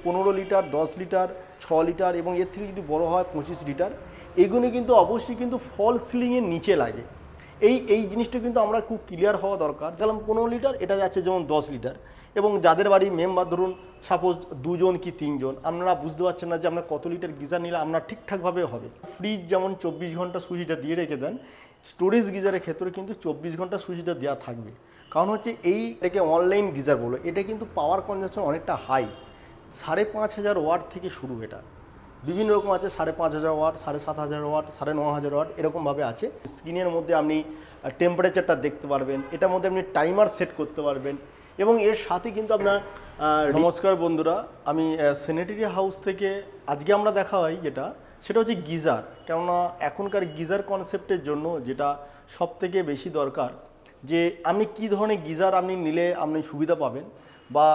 15 litre, 10 litre, 6 litre এবং এর থেকে যদি বড় হয় 25 লিটার, এগুলো কিন্তু অবশ্যই কিন্তু ফল সিলিংয়ের নিচে লাগে। এই জিনিসটা কিন্তু আমরা খুব ক্লিয়ার হওয়া দরকার। যেমন 15 লিটার, এটা যাচ্ছে যেমন 10 লিটার, এবং যাদের বাড়ি মেম্বার ধরুন সাপোজ 2 জন কি 3 জন, আপনারা বুঝতে পারছেন না যে আপনার কত লিটার গিজার নিলে আপনার ঠিকঠাকভাবে হবে। ফ্রিজ যেমন 24 ঘন্টা সুইচটা দিয়ে রেখে দেন, স্টোরেজ গিজারের ক্ষেত্রে কিন্তু 24 ঘন্টা সুইচটা দেওয়া থাকবে। কারণ হচ্ছে এটাকে অনলাইন গিজার বলো, এটা কিন্তু পাওয়ার কনজাম্পশন অনেকটা হাই, 5500 ওয়াট থেকে শুরু। এটা বিভিন্ন রকম আছে, 5500 ওয়াট, 7500 ওয়াট, 9500 ওয়াট, এরকমভাবে আছে। স্ক্রিনের মধ্যে আপনি টেম্পারেচারটা দেখতে পারবেন, এটার মধ্যে আপনি টাইমার সেট করতে পারবেন, এবং এর সাথে কিন্তু আপনার নমস্কার বন্ধুরা, আমি স্যানিটারি হাউস থেকে আজকে আমরা দেখা হয় সেটা হচ্ছে গিজার। কেননা এখনকার গিজার কনসেপ্টের জন্য যেটা সব থেকে বেশি দরকার, যে আপনি কী ধরনের গিজার আপনি নিলে আপনি সুবিধা পাবেন, বা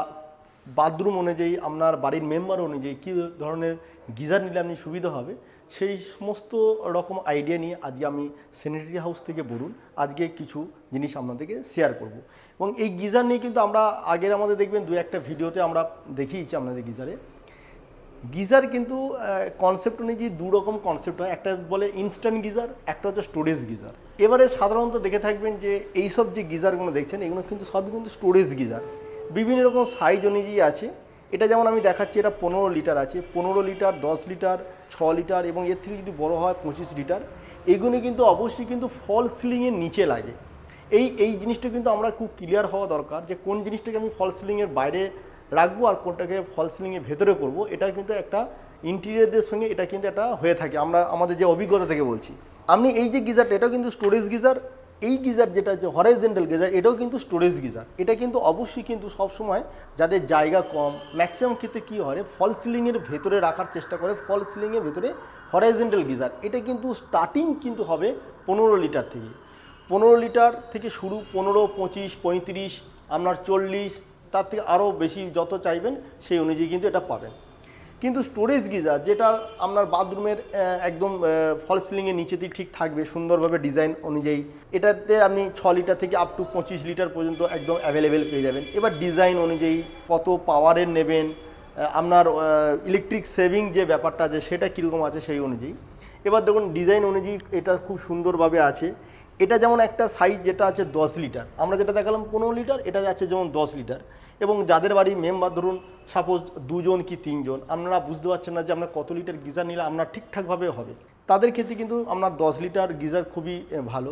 বাথরুম অনুযায়ী আপনার বাড়ির মেম্বার অনুযায়ী কী ধরনের গিজার নিলে আপনি সুবিধা হবে, সেই সমস্ত রকম আইডিয়া নিয়ে আজকে আমি স্যানিটারি হাউস থেকে বলুন আজকে কিছু জিনিস আপনাদেরকে শেয়ার করব। এবং এই গিজার নিয়ে কিন্তু আমরা আগের আমাদের দেখবেন 2-1টা ভিডিওতে আমরা দেখিয়েছি আপনাদের গিজার কিন্তু কনসেপ্ট অনুযায়ী 2 রকম কনসেপ্ট হয়। একটা বলে ইনস্ট্যান্ট গিজার, একটা হচ্ছে স্টোরেজ গিজার। এবারে সাধারণত দেখে থাকবেন যে এইসব যে গিজারগুলো দেখছেন এগুলো কিন্তু সবই কিন্তু স্টোরেজ গিজার, বিভিন্ন রকম সাইজ অনুযায়ী আছে। এটা যেমন আমি দেখাচ্ছি, এটা 15 লিটার আছে, 15 লিটার, 10 লিটার, 6 লিটার এবং এর থেকে যদি বড় হয় 25 লিটার। এগুলো কিন্তু অবশ্যই কিন্তু ফল সিলিংয়ের নিচে লাগে। এই জিনিসটা কিন্তু আমরা খুব ক্লিয়ার হওয়া দরকার, যে কোন জিনিসটাকে আমি ফল সিলিংয়ের বাইরে রাখবো আর কোনটাকে ফল সিলিংয়ের ভেতরে করব। এটা কিন্তু একটা ইন্টেরিয়রদের সঙ্গে এটা কিন্তু একটা হয়ে থাকে, আমরা আমাদের যে অভিজ্ঞতা থেকে বলছি। আপনি এই যে গিজারটা, এটাও কিন্তু স্টোরেজ গিজার। এই গিজার যেটা হচ্ছে হরাইজন্টাল গিজার, এটাও কিন্তু স্টোরেজ গিজার। এটা কিন্তু অবশ্যই কিন্তু সবসময় যাদের জায়গা কম, ম্যাক্সিমাম ক্ষেত্রে কী হয় ফল সিলিংয়ের ভেতরে রাখার চেষ্টা করে, ফল সিলিংয়ের ভেতরে হরাইজন্টাল গিজার। এটা কিন্তু স্টার্টিং কিন্তু হবে 15 লিটার থেকে, 15 লিটার থেকে শুরু, 15, 25, 35, আপনার 40, তার থেকে আরও বেশি যত চাইবেন সেই অনুযায়ী কিন্তু এটা পাবেন। কিন্তু স্টোরেজ গিজার যেটা আপনার বাথরুমের একদম ফল সিলিংয়ের নিচেতেই ঠিক থাকবে সুন্দরভাবে ডিজাইন অনুযায়ী, এটাতে আপনি 6 লিটার থেকে আপ টু 25 লিটার পর্যন্ত একদম অ্যাভেলেবেল পেয়ে যাবেন। এবার ডিজাইন অনুযায়ী কত পাওয়ারের নেবেন, আপনার ইলেকট্রিক সেভিং যে ব্যাপারটা আছে সেটা কীরকম আছে সেই অনুযায়ী। এবার দেখুন ডিজাইন অনুযায়ী এটা খুব সুন্দরভাবে আছে। এটা যেমন একটা সাইজ যেটা আছে 10 লিটার, আমরা যেটা দেখালাম 15 লিটার, এটা যাচ্ছে যেমন 10 লিটার, এবং যাদের বাড়ি মেম্বার ধরুন সাপোজ 2 জন কি 3 জন, আপনারা বুঝতে পারছেন না যে আপনার কত লিটার গিজার নিলে আপনার ঠিকঠাকভাবে হবে, তাদের ক্ষেত্রে কিন্তু আপনার 10 লিটার গিজার খুবই ভালো।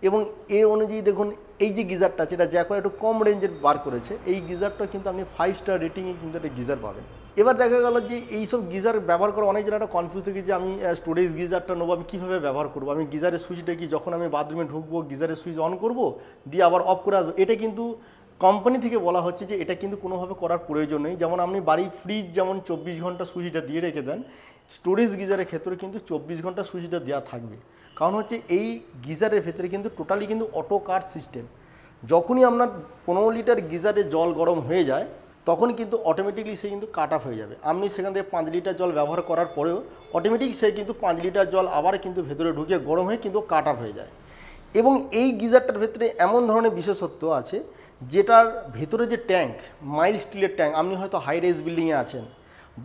এবং এর অনুযায়ী দেখুন এই যে গিজারটা যেটা জ্যাকো একটু কম রেঞ্জের বার করেছে, এই গিজারটা কিন্তু আপনি 5 স্টার রেটিংয়ে কিন্তু একটা গিজার পাবেন। এবার দেখা গেল যে এইসব গিজার ব্যবহার করে অনেক জনের একটা কনফিউজ থাকে যে আমি স্টোরেজ গিজারটা নেবো, আমি কীভাবে ব্যবহার করবো, আমি গিজারের সুইচটা কি যখন আমি বাথরুমে ঢুকবো গিজারের সুইচ অন করব দিয়ে আবার অফ করে আসবো। এটা কিন্তু কোম্পানি থেকে বলা হচ্ছে যে এটা কিন্তু কোনোভাবে করার প্রয়োজন নেই। যেমন আপনি বাড়ির ফ্রিজ যেমন 24 ঘন্টা সুইচটা দিয়ে রেখে দেন, স্টোরেজ গিজারের ক্ষেত্রে কিন্তু 24 ঘন্টা সুইচটা দেওয়া থাকবে। কারণ হচ্ছে এই গিজারের ভেতরে কিন্তু টোটালি কিন্তু অটো কাট সিস্টেম। যখনই আপনার 15 লিটার গিজারে জল গরম হয়ে যায় তখন কিন্তু অটোমেটিকলি সে কিন্তু কাট অফ হয়ে যাবে। আপনি সেখান থেকে 5 লিটার জল ব্যবহার করার পরেও অটোমেটিক সে কিন্তু 5 লিটার জল আবার কিন্তু ভেতরে ঢুকে গরম হয়ে কিন্তু কাট অফ হয়ে যায়। এবং এই গিজারটার ভেতরে এমন ধরনের বিশেষত্ব আছে যেটার ভেতরে যে ট্যাঙ্ক, মাইল্ড স্টিলের ট্যাঙ্ক, আপনি হয়তো হাই রাইজ বিল্ডিংয়ে আছেন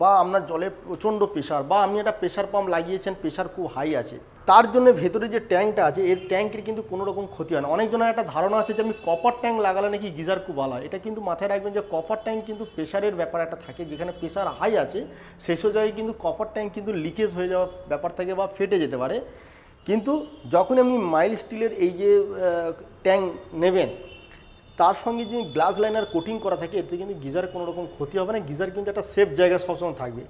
বা আপনার জলের প্রচণ্ড প্রেশার, বা আপনি একটা প্রেশার পাম্প লাগিয়েছেন, প্রেশার খুব হাই আছে, তার জন্য ভেতরে যে ট্যাঙ্কটা আছে এর ট্যাঙ্কের কিন্তু কোনো রকম ক্ষতি হয় না। অনেকজনের একটা ধারণা আছে যে আমি কপার ট্যাঙ্ক লাগালে নাকি গিজার খুব ভালো হয়। এটা কিন্তু মাথায় রাখবেন যে কপার ট্যাঙ্ক কিন্তু প্রেশারের ব্যাপার একটা থাকে, যেখানে প্রেশার হাই আছে সেসব জায়গায় কিন্তু কপার ট্যাঙ্ক কিন্তু লিকেজ হয়ে যাওয়ার ব্যাপার থাকে বা ফেটে যেতে পারে। কিন্তু যখন আপনি মাইল্ড স্টিলের এই যে ট্যাঙ্ক নেবেন তার সঙ্গে যে গ্লাস লাইনার কোটিং করা থাকে এতে কিন্তু গিজার কোনো রকম ক্ষতি হবে না। গিজার কিন্তু একটা সেফ জায়গায় সবসময় থাকবে।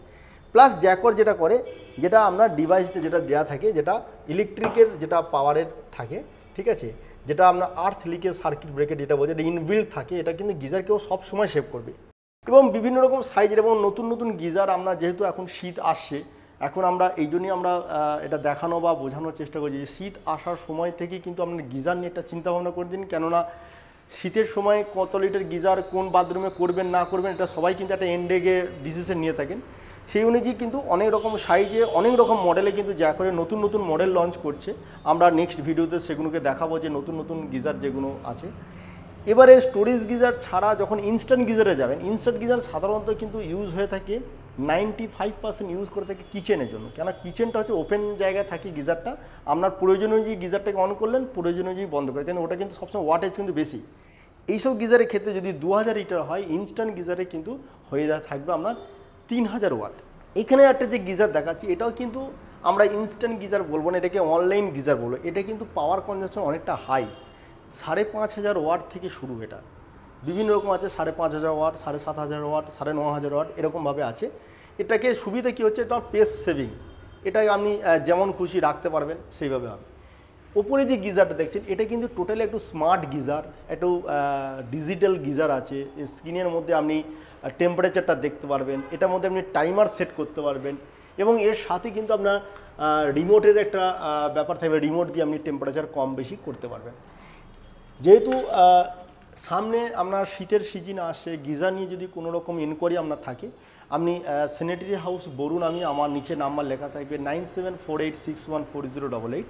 প্লাস জ্যাকর যেটা করে, যেটা আপনার ডিভাইসটা যেটা দেওয়া থাকে, যেটা ইলেকট্রিকের যেটা পাওয়ারের থাকে, ঠিক আছে, যেটা আপনার আর্থ লিকেজ সার্কিট ব্রেকার যেটা বলছে, এটা ইনবিল্ট থাকে, এটা কিন্তু গিজারকেও সবসময় সেভ করবে। এবং বিভিন্ন রকম সাইজের এবং নতুন নতুন গিজার আমরা যেহেতু এখন শীত আসছে, এখন আমরা এই জন্যই আমরা এটা দেখানো বা বোঝানোর চেষ্টা করছি যে শীত আসার সময় থেকে কিন্তু আপনার গিজার নিয়ে একটা চিন্তাভাবনা করে দিন। কেননা শীতের সময় কত লিটার গিজার কোন বাথরুমে করবেন না করবেন এটা সবাই কিন্তু একটা এন্ডেগে ডিসিশন নিয়ে থাকেন। সেই অনুযায়ী কিন্তু অনেক রকম সাইজে অনেক রকম মডেলে কিন্তু যা করে নতুন নতুন মডেল লঞ্চ করছে। আমরা নেক্সট ভিডিওতে সেগুলোকে দেখাবো যে নতুন নতুন গিজার যেগুলো আছে। এবারে স্টোরেজ গিজার ছাড়া যখন ইনস্ট্যান্ট গিজারে যাবেন, ইনস্ট্যান্ট গিজার সাধারণত কিন্তু ইউজ হয়ে থাকে 95% ইউজ করে থাকে কিচেনের জন্য। কেন কিচেনটা হচ্ছে ওপেন জায়গায় থাকে গিজারটা, আপনার প্রয়োজনীয় যে গিজারটাকে অন করলেন, প্রয়োজনীয় যে বন্ধ করে, কিন্তু ওটা কিন্তু সবসময় ওয়াটেজ কিন্তু বেশি। এইসব গিজারের ক্ষেত্রে যদি 2000 লিটার হয়, ইনস্ট্যান্ট গিজারে কিন্তু হয়ে থাকবে আপনার 3000 ওয়াট। এখানে একটা যে গিজার দেখাচ্ছি, এটাও কিন্তু আমরা ইনস্ট্যান্ট গিজার বলবো না, এটাকে অনলাইন গিজার বলবো। এটা কিন্তু পাওয়ার কনজাম্পশন অনেকটা হাই, 5500 ওয়াট থেকে শুরু। এটা বিভিন্ন রকম আছে, 5500 ওয়াট, 7500 ওয়াট, 9500 ওয়াট, এরকমভাবে আছে। এটাকে সুবিধা কী হচ্ছে, এটা পেস সেভিং, এটাকে আপনি যেমন খুশি রাখতে পারবেন সেইভাবে হবে। ওপরে যে গিজারটা দেখছেন, এটা কিন্তু টোটালি একটু স্মার্ট গিজার, একটু ডিজিটাল গিজার আছে। স্ক্রিনের মধ্যে আপনি টেম্পারেচারটা দেখতে পারবেন, এটার মধ্যে আপনি টাইমার সেট করতে পারবেন, এবং এর সাথে কিন্তু আপনার রিমোটের একটা ব্যাপার থাকবে, রিমোট দিয়ে আপনি টেম্পারেচার কম বেশি করতে পারবেন। যেহেতু সামনে আপনার শীতের সিজন আসে, গিজার নিয়ে যদি কোনো রকম ইনকোয়ারি আপনার থাকে, আপনি স্যানিটারি হাউস বলুন, আমার নিচে নাম্বার লেখা থাকবে 9748614088।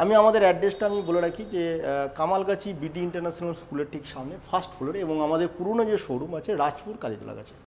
আমি আমাদের অ্যাড্রেসটা আমি বলে রাখি যে কামালগাছি বিডি ইন্টারন্যাশনাল স্কুলের ঠিক সামনে, ফার্স্ট ফ্লোরে, এবং আমাদের পুরনো যে শোরুম আছে রাজপুর কালীতলা কাছে।